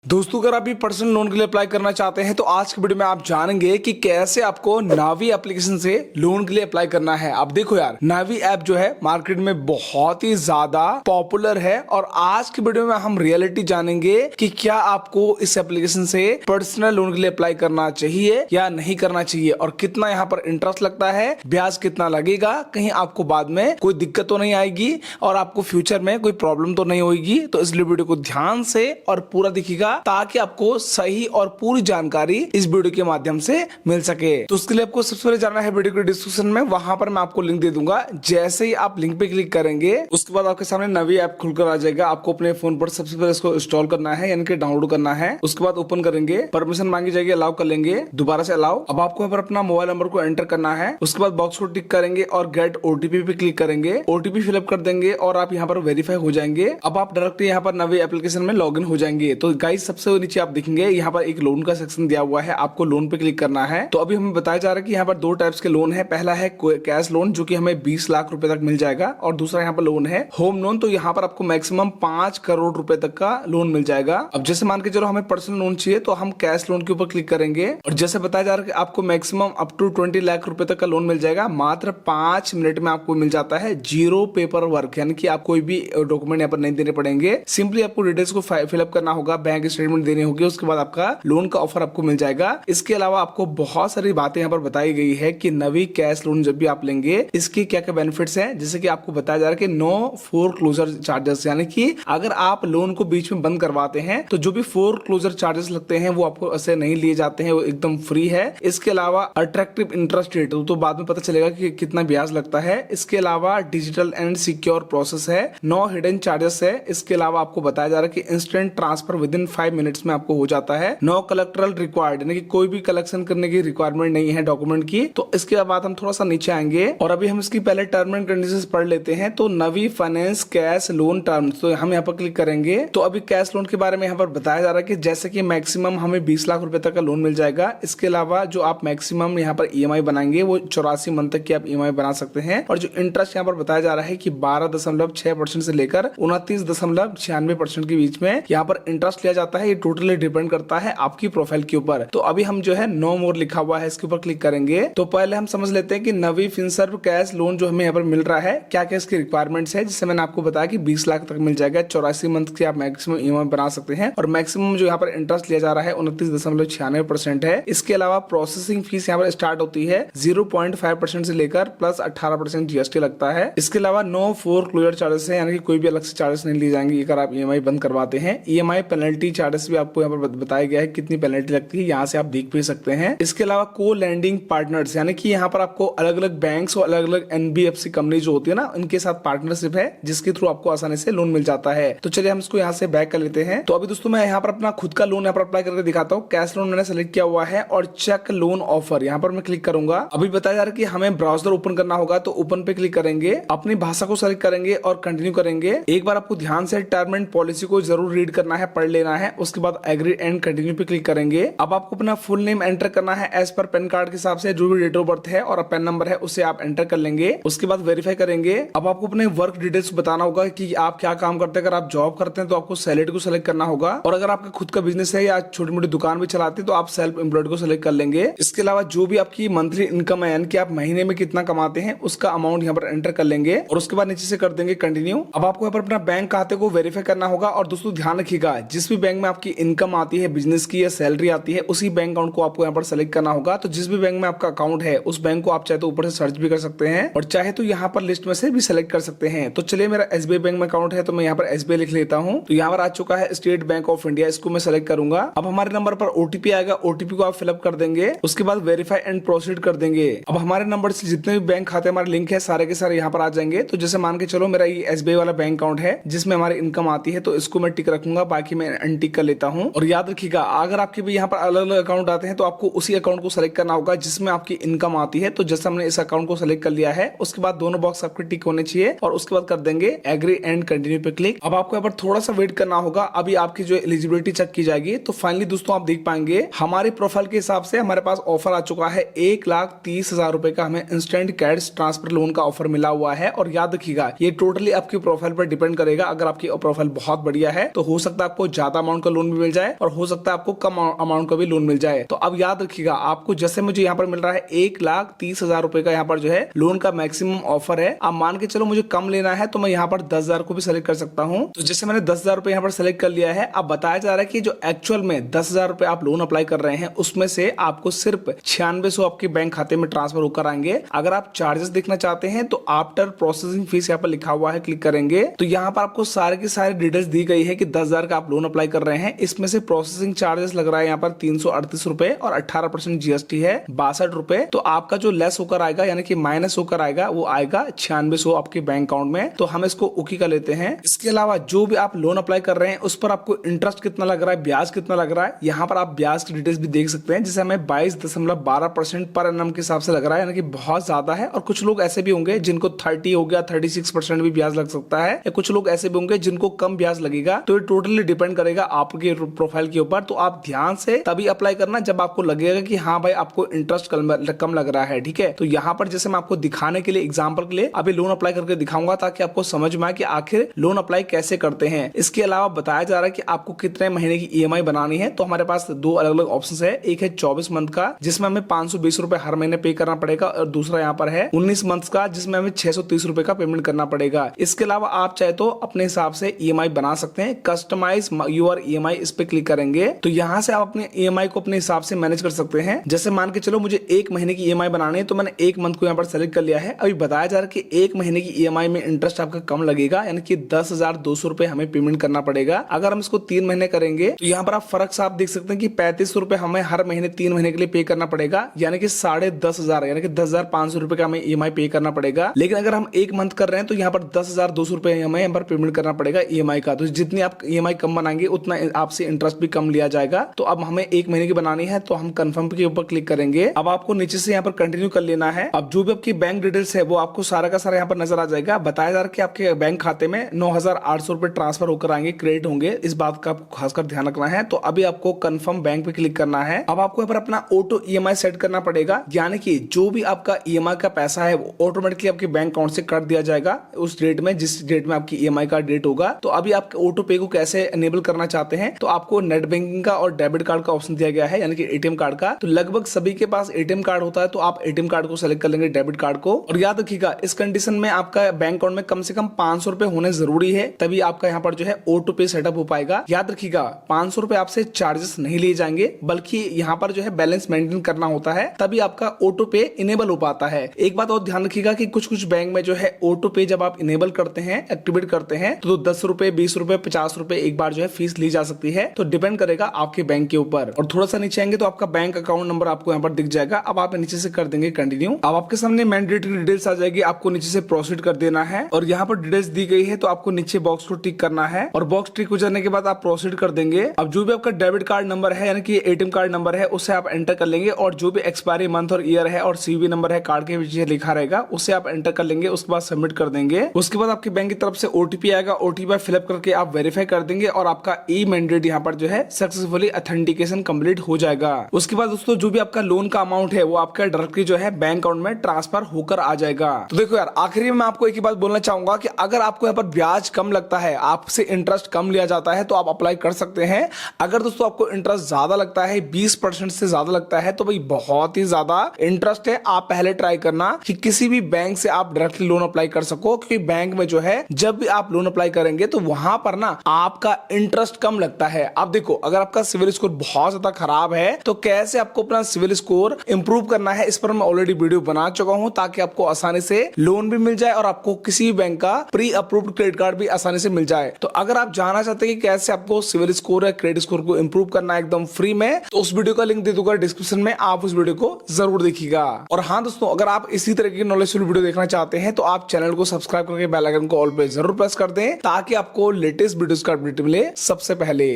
दोस्तों अगर आप भी पर्सनल लोन के लिए अप्लाई करना चाहते हैं तो आज की वीडियो में आप जानेंगे कि कैसे आपको नावी एप्लीकेशन से लोन के लिए अप्लाई करना है। अब देखो यार, नावी ऐप जो है मार्केट में बहुत ही ज्यादा पॉपुलर है और आज की वीडियो में हम रियलिटी जानेंगे कि क्या आपको इस एप्लीकेशन से पर्सनल लोन के लिए अप्लाई करना चाहिए या नहीं करना चाहिए और कितना यहाँ पर इंटरेस्ट लगता है, ब्याज कितना लगेगा, कहीं आपको बाद में कोई दिक्कत तो नहीं आएगी और आपको फ्यूचर में कोई प्रॉब्लम तो नहीं होगी। तो इसलिए वीडियो को ध्यान से और पूरा देखिएगा ताकि आपको सही और पूरी जानकारी इस वीडियो के माध्यम से मिल सके। तो उसके लिए आपको सबसे पहले जाना है वीडियो के डिस्क्रिप्शन में, वहां पर मैं आपको लिंक दे दूंगा। जैसे ही आप लिंक पे क्लिक करेंगे उसके बाद आपके सामने नवी ऐप खुलकर आ जाएगा। आपको अपने फोन पर सबसे पहले इसको इंस्टॉल करना है यानी कि डाउनलोड करना है। उसके बाद ओपन करेंगे, परमिशन मांगी जाएगी, अलाउ कर लेंगे, दोबारा से अलाउ। अब आपको यहाँ पर अपना मोबाइल नंबर को एंटर करना है। उसके बाद बॉक्स को टिक करेंगे और गेट ओटीपी पे क्लिक करेंगे, ओटीपी फिलअप कर देंगे और आप यहाँ पर वेरीफाई हो जाएंगे। अब आप डायरेक्ट यहाँ पर नवी एप्लीकेशन में लॉग इन हो जाएंगे। तो गाइस सबसे नीचे आप देखेंगे यहाँ पर एक लोन का सेक्शन दिया हुआ है, आपको लोन पे क्लिक करना है। तो अभी हमें बताया जा रहा है कि यहाँ पर दो टाइप्स के लोन है। पहला है कैश लोन जो कि हमें 20 लाख रुपए तक मिल जाएगा और दूसरा यहाँ पर लोन है होम लोन। तो यहाँ पर आपको मैक्सिमम 5 करोड़ रुपए तक का लोन मिल जाएगा। अब जैसे मान के चलो हमें पर्सनल लोन चाहिए तो हम कैश लोन के ऊपर क्लिक करेंगे और जैसे बताया जा रहा है कि आपको मैक्सिमम अप टू 20 लाख रुपए तक का लोन मिल जाएगा। मात्र 5 मिनट में आपको मिल जाता है, जीरो पेपर वर्क, यानी कि आप कोई भी डॉक्यूमेंट यहाँ पर नहीं देने पड़ेंगे। सिंपली आपको डिटेल्स को फिलअप करना होगा, बैंक स्टेटमेंट देनी होगी, उसके बाद आपका लोन का ऑफर आपको मिल जाएगा। इसके अलावा आपको बहुत सारी बातें यहाँ पर बताई गई है कि नवी कैश लोन जब भी आप लेंगे इसके क्या क्या बेनिफिट्स हैं। जैसे कि आपको बताया जा रहा है कि नो फोर क्लोजर चार्जेस, यानी कि अगर आप लोन को बीच में बंद करवाते हैं तो जो भी फोर क्लोजर चार्जेस लगते हैं वो आपको ऐसे नहीं लिए जाते हैं, वो एकदम फ्री है। इसके अलावा अट्रैक्टिव इंटरेस्ट रेट, तो बाद में पता चलेगा कि कितना ब्याज लगता है। इसके अलावा डिजिटल एंड सिक्योर प्रोसेस है, नो हिडन चार्जेस है। इसके अलावा आपको बताया जा रहा है कि instant transfer with in 5 minutes में आपको हो जाता है। नो कलेक्टरल रिक्वायर्ड, यानी कि कोई भी कलेक्शन करने की रिक्वायरमेंट नहीं है डॉक्यूमेंट की। तो इसके बाद हम थोड़ा सा नीचे आएंगे और अभी हम इसकी पहले टर्म एंड कंडीशंस पढ़ लेते हैं। तो नवी फाइनेंस कैश लोन टर्म्स, तो हम यहाँ पर क्लिक करेंगे। तो अभी कैश लोन के बारे में यहाँ पर बताया जा रहा है कि जैसे कि मैक्सिमम हमें 20 लाख रुपए तक का लोन मिल जाएगा। इसके अलावा जो आप मैक्सिमम यहाँ पर ईएमआई बनाएंगे वो 84 मंथ तक की आप ईएमआई बना सकते हैं और जो इंटरेस्ट यहाँ पर बताया जा रहा है कि 12.6% से लेकर 29.96% के बीच में यहाँ पर इंटरेस्ट लिया जाता है। ये टोटली डिपेंड करता है आपकी प्रोफाइल के ऊपर। तो अभी हम जो है नो मोर लिखा हुआ है इसके ऊपर क्लिक करेंगे। तो पहले हम समझ लेते हैं कि नवी फिनसर्व कैश लोन जो हमें यहाँ पर मिल रहा है क्या क्या इसकी रिक्वायरमेंट्स है। जिससे मैंने आपको बताया कि 20 लाख तक मिल जाएगा, 84 मंथ की आप मैक्सिमम ईएमआई बना सकते हैं और मैक्सिमम जो यहाँ पर इंटरेस्ट लिया जा रहा है 29.96% है। इसके अलावा प्रोसेसिंग फीस यहाँ पर स्टार्ट होती है 0.5% से लेकर प्लस 18% जीएसटी लगता है। इसके अलावा नो फोर क्लोजर चार्जेस है, यानी कि कोई भी अलग से चार्जेस नहीं लिए जाएंगे अगर आप ईएमआई बंद करवाते हैं। ईएमआई पेनल्टी चार्जेस भी आपको यहाँ पर बताया गया है कितनी पेनल्टी लगती है, यहाँ से आप देख भी सकते हैं। इसके अलावा को लैंडिंग पार्टनर्स, यानी कि यहाँ पर आपको अलग अलग बैंक्स और अलग अलग एनबीएफसी कंपनी जो होती है ना उनके साथ पार्टनरशिप है जिसके थ्रू आपको आसानी से लोन मिल जाता है। तो चलिए हम इसको यहाँ से बैक कर लेते हैं। तो अभी दोस्तों मैं यहाँ पर अपना खुद का लोन यहाँ पर अप्लाई करके दिखाता हूँ। कैश लोन मैंने सेलेक्ट किया हुआ है और चेक लोन ऑफर यहाँ पर मैं क्लिक करूंगा। अभी बताया जा रहा है कि हमें ब्राउजर ओपन करना होगा, तो ओपन पे क्लिक करेंगे, अपनी भाषा को सेलेक्ट करेंगे और कंटिन्यू करेंगे। एक बार आपको ध्यान से टर्म एंड पॉलिसी को जरूर रीड करना है, पढ़ लेना है। उसके बाद एग्री एंड कंटिन्यू पे क्लिक करेंगे। अब आपको अपना फुल नेम एंटर करना है एज पर पैन कार्ड के हिसाब से, जो भी डेट ऑफ बर्थ है और पैन नंबर है उसे आप एंटर कर लेंगे। उसके बाद वेरीफाई करेंगे। अब आपको अपने वर्क डिटेल्स बताना होगा कि आप क्या काम करते हैं। अगर आप जॉब करते हैं तो आपको सैलरी को सिलेक्ट करना होगा और अगर आपका खुद का बिजनेस है या छोटी मोटी दुकान भी चलाते हैं तो आप सेल्फ एम्प्लॉयड को सिलेक्ट कर लेंगे। इसके अलावा जो भी आपकी मंथली इनकम है, यानी कि आप महीने में कितना कमाते हैं उसका अमाउंट यहाँ पर एंटर कर लेंगे और उसके बाद नीचे से कर देंगे कंटिन्यू। अब आपको यहाँ पर अपना बैंक खाते को वेरीफाई करना होगा और दोस्तों ध्यान रखिएगा जिस भी बैंक में आपकी इनकम आती है, बिजनेस की या सैलरी आती है, उसी बैंक अकाउंट को आपको यहाँ पर सेलेक्ट करना होगा। तो जिस भी बैंक में आपका अकाउंट है उस बैंक को आप चाहे तो ऊपर से सर्च भी कर सकते हैं और चाहे तो यहाँ पर लिस्ट में से भी सेलेक्ट कर सकते हैं। तो चलिए मेरा एसबीआई बैंक में अकाउंट है तो मैं यहाँ पर एसबीआई लिख लेता हूँ। तो यहाँ पर आ चुका है स्टेट बैंक ऑफ इंडिया, इसको मैं सेलेक्ट करूंगा। अब हमारे नंबर पर ओटीपी आएगा, ओटीपी को आप फिलअप कर देंगे। उसके बाद वेरीफाई एंड प्रोसीड कर देंगे। अब हमारे नंबर से जितने भी बैंक खाते हमारे लिंक है सारे के सारे यहाँ पर आ जाएंगे। तो जैसे मान के चलो मेरा ये एसबीआई वाला बैंक अकाउंट है जिसमें हमारी इनकम आती है, तो इसको मैं टिक रखूंगा, बाकी मैं अनटिक कर लेता हूँ। और याद रखिएगा अगर आपके भी यहाँ पर अलग अलग अकाउंट आते हैं तो आपको उसी अकाउंट को सेलेक्ट करना होगा जिसमें आपकी इनकम आती है। तो जैसे हमने इस अकाउंट को सेलेक्ट कर लिया है उसके बाद दोनों बॉक्स आपके टिक होने चाहिए और उसके बाद कर देंगे एग्री एंड कंटिन्यू पे क्लिक। अब आपको यहाँ पर थोड़ा सा वेट करना होगा, अभी आपकी जो एलिजिबिलिटी चेक की जाएगी। तो फाइनली दोस्तों आप देख पाएंगे हमारी प्रोफाइल के हिसाब से हमारे पास ऑफर आ चुका है 1,30,000 रुपए का हमें इंस्टेंट कैश ट्रांसफर लोन का ऑफर मिला हुआ है। और याद रखिएगा ये टोटली आपकी प्रोफाइल पर डिपेंड करेगा। अगर आपकी प्रोफाइल बहुत बढ़िया है तो हो सकता है आपको ज्यादा अमाउंट अमाउंट का लोन भी मिल जाए और हो सकता है आपको कम अमाउंट का भी लोन मिल जाए। तो अब याद रखिएगा, आपको जैसे मुझे यहाँ पर मिल रहा है 1,30,000 रुपए का यहाँ पर जो है लोन का मैक्सिमम ऑफर है। अब मान के चलो मुझे कम लेना है तो मैं यहाँ पर 10,000 को भी सेलेक्ट कर सकता हूँ। तो जैसे मैंने 10,000 रुपए यहाँ पर सेलेक्ट कर लिया है। अब बताया जा रहा है कि जो एक्चुअल में 10,000 रुपए आप लोन अप्लाई कर रहे हैं उसमें से आपको सिर्फ 9600 आपके बैंक खाते में ट्रांसफर होकर आएंगे। अगर आप चार्जेस देखना चाहते हैं तो आफ्टर प्रोसेसिंग फीस यहाँ पर लिखा हुआ है, क्लिक करेंगे तो यहाँ पर आपको सारे की सारी डिटेल्स दी गई है कि 10,000 का आप लोन अप्लाई कर रहे हैं। इसमें से प्रोसेसिंग चार्जेस लग रहा है यहाँ पर 338 रुपए और 18% जीएसटी है 62 रुपए। तो आपका जो लेस होकर आएगा यानी कि माइनस होकर आएगा वो आएगा 9600 आपके बैंक अकाउंट में। तो हम इसको ओके कर लेते हैं। इसके अलावा जो भी आप लोन अप्लाई कर रहे हैं उस पर आपको इंटरेस्ट कितना लग रहा है, ब्याज कितना लग रहा है, यहाँ पर आप ब्याज की डिटेल्स भी देख सकते हैं। जिसे हमें 22.12% पर एनम के हिसाब से लग रहा है, यानी कि बहुत ज्यादा है। और कुछ लोग ऐसे भी होंगे जिनको 30 हो गया, 36% भी ब्याज लग सकता है, या कुछ लोग ऐसे भी होंगे जिनको कम ब्याज लगेगा। तो ये टोटली डिपेंड करेगा आपके प्रोफाइल के ऊपर। तो आप ध्यान से तभी अप्लाई करना जब आपको लगेगा कि हाँ भाई आपको इंटरेस्ट कम लग रहा है, ठीक है। तो यहाँ पर जैसे मैं आपको दिखाने के लिए, एग्जाम्पल के लिए अभी लोन अप्लाई करके दिखाऊंगा ताकि आपको समझ में आए कि आखिर लोन अप्लाई कैसे करते हैं। इसके अलावा बताया जा रहा है कि आपको कितने महीने की ईएमआई बनानी है। तो हमारे पास दो अलग अलग ऑप्शन है। एक है 24 मंथ का जिसमें हमें 520 रुपए हर महीने पे करना पड़ेगा, और दूसरा यहाँ पर है 19 मंथ का जिसमें हमें 630 रुपए का पेमेंट करना पड़ेगा। इसके अलावा आप चाहे तो अपने हिसाब से ईएमआई बना सकते हैं। कस्टमाइज योर ईएमआई इस पे क्लिक करेंगे तो यहाँ से आप अपने ईएमआई को अपने हिसाब से मैनेज कर सकते हैं। जैसे मान के चलो मुझे 1 महीने की ईएमआई बनानी है तो मैंने 1 मंथ को यहाँ पर सेलेक्ट कर लिया है। अभी बताया जा रहा है कि 1 महीने की ईएमआई में इंटरेस्ट आपका कम लगेगा, यानी कि 10,200 रुपए हमें पेमेंट करना पड़ेगा। अगर हम इसको 3 महीने करेंगे तो यहाँ पर आप फर्क साफ देख सकते हैं कि 3500 रुपए हमें हर महीने 3 महीने के लिए पे करना पड़ेगा, यानी कि 10,500 यानी कि 10,500 रुपए का हमें ईएमआई पे करना पड़ेगा। लेकिन अगर हम 1 मंथ कर रहे हैं तो यहाँ पर 10,200 रुपए हमें यहाँ पर पेमेंट करना पड़ेगा ईएमआई का। तो जितनी आप ईएमआई कम बनाएंगे उतना आपसे इंटरेस्ट भी कम लिया जाएगा। तो अब हमें 1 महीने की बनानी है तो हम कंफर्म के ऊपर क्लिक करेंगे। अब आपको नीचे से यहाँ पर कंटिन्यू कर लेना है। अब जो भी आपकी बैंक डिटेल्स है वो आपको सारा का सारा यहाँ पर नजर आ जाएगा। बताया जा रहा है कि आपके बैंक खाते में 9,800 रुपए ट्रांसफर होकर आएंगे, क्रेडिट होंगे। इस बात का आपको खासकर ध्यान रखना है। तो अभी आपको कंफर्म बैंक पे क्लिक करना है। अब आपको यहाँ पर अपना ऑटो ईएमआई सेट करना पड़ेगा, यानी कि जो भी आपका ईएमआई का पैसा है वो ऑटोमेटिकली आपके बैंक अकाउंट से काट दिया जाएगा उस डेट में जिस डेट में आपकी ईएमआई का डेट होगा। तो अभी आप ऑटो पे को कैसे एनेबल करना चाहते हैं तो आपको नेट बैंकिंग का और डेबिट कार्ड का ऑप्शन दिया गया है, यानी कि एटीएम कार्ड का। तो लगभग सभी के पास एटीएम कार्ड होता है तो आप एटीएम कार्ड को सेलेक्ट कर लेंगे, डेबिट कार्ड को। और याद रखिएगा इस कंडीशन में आपका बैंक अकाउंट में कम से कम 500 रुपए होने जरूरी है, तभी आपका यहाँ पर जो है ऑटो पे सेटअप हो पाएगा। याद रखिएगा 500 रुपए आपसे चार्जेस नहीं लिए जाएंगे, बल्कि यहाँ पर जो है बैलेंस मेंटेन करना होता है, तभी आपका ऑटो पे इनेबल हो पाता है। एक बात और ध्यान रखिएगा कि कुछ कुछ बैंक में जो है ऑटो पे जब आप इनेबल करते हैं, एक्टिवेट करते हैं तो 10 रुपए, 20 रुपए, 50 रुपए एक बार जो है फीस ली जा सकती है। तो डिपेंड करेगा आपके बैंक के ऊपर। और थोड़ा सा नीचे आएंगे तो आपका बैंक अकाउंट नंबर आपको यहाँ पर दिख जाएगा। अब आप नीचे से कर देंगे कंटिन्यू। अब आपके सामने मैंडेटरी डिटेल्स आ जाएगी, आपको नीचे से प्रोसीड कर देना है। और यहाँ पर डिटेल्स दी गई है तो आपको नीचे बॉक्स को टिक करना है, और बॉक्स टिक हो जाने के बाद आप प्रोसीड कर देंगे। अब जो भी आपका डेबिट कार्ड नंबर है यानी कि एटीएम कार्ड नंबर है उसे आप एंटर कर लेंगे, और जो भी एक्सपायरी मंथ और ईयर है और सीवी नंबर है कार्ड के पीछे लिखा रहेगा उसे आप एंटर कर लेंगे। उसके बाद सबमिट कर देंगे। उसके बाद आपके बैंक की तरफ से ओटीपी आएगा, ओटीपी फिलअप करके आप वेरीफाई कर देंगे और आपका ई मैंडेट यहाँ पर जो है सक्सेसफुली ऑथेंटिकेशन कंप्लीट हो जाएगा। उसके बाद दोस्तों जो भी आपका लोन का अमाउंट है वो आपका डायरेक्टली जो है बैंक अकाउंट में ट्रांसफर होकर आ जाएगा। तो देखो यार, आखिरी में मैं आपको एक ही बात बोलना चाहूंगा कि अगर आपको यहाँ पर ब्याज कम लगता है, आपसे इंटरेस्ट कम लिया जाता है तो आप अप्लाई कर सकते हैं। अगर दोस्तों आपको इंटरेस्ट ज्यादा लगता है, 20% से ज्यादा लगता है, तो भाई बहुत ही ज्यादा इंटरेस्ट है, आप पहले ट्राई करना कि किसी भी बैंक से आप डायरेक्टली लोन अप्लाई कर सको, क्योंकि बैंक में जो है जब भी आप लोन अप्लाई करेंगे तो वहां पर ना आपका इंटरेस्ट कम लगता है। अब देखो, अगर आपका सिविल स्कोर बहुत ज्यादा खराब है तो कैसे आपको अपना सिविल स्कोर इंप्रूव करना है, इस पर मैं ऑलरेडी वीडियो बना चुका हूं, ताकि आपको आसानी से लोन भी मिल जाए और आपको किसी भी बैंक का प्री अप्रूव्ड क्रेडिट कार्ड भी आसानी से मिल जाए। तो अगर आप जानना चाहते हैं कि कैसे आपको सिविल स्कोर या क्रेडिट स्कोर को इंप्रूव करना है एकदम फ्री में, तो उस वीडियो का लिंक दे दूंगा डिस्क्रिप्शन में, आप उस वीडियो को जरूर देखिएगा। और हाँ दोस्तों, अगर आप इसी तरह की नॉलेजफुल वीडियो देखना चाहते हैं तो आप चैनल को सब्सक्राइब करके बेल आइकन को ऑल पे जरूर प्रेस कर दें, ताकि आपको लेटेस्ट वीडियोस का अपडेट मिले सबसे पहले।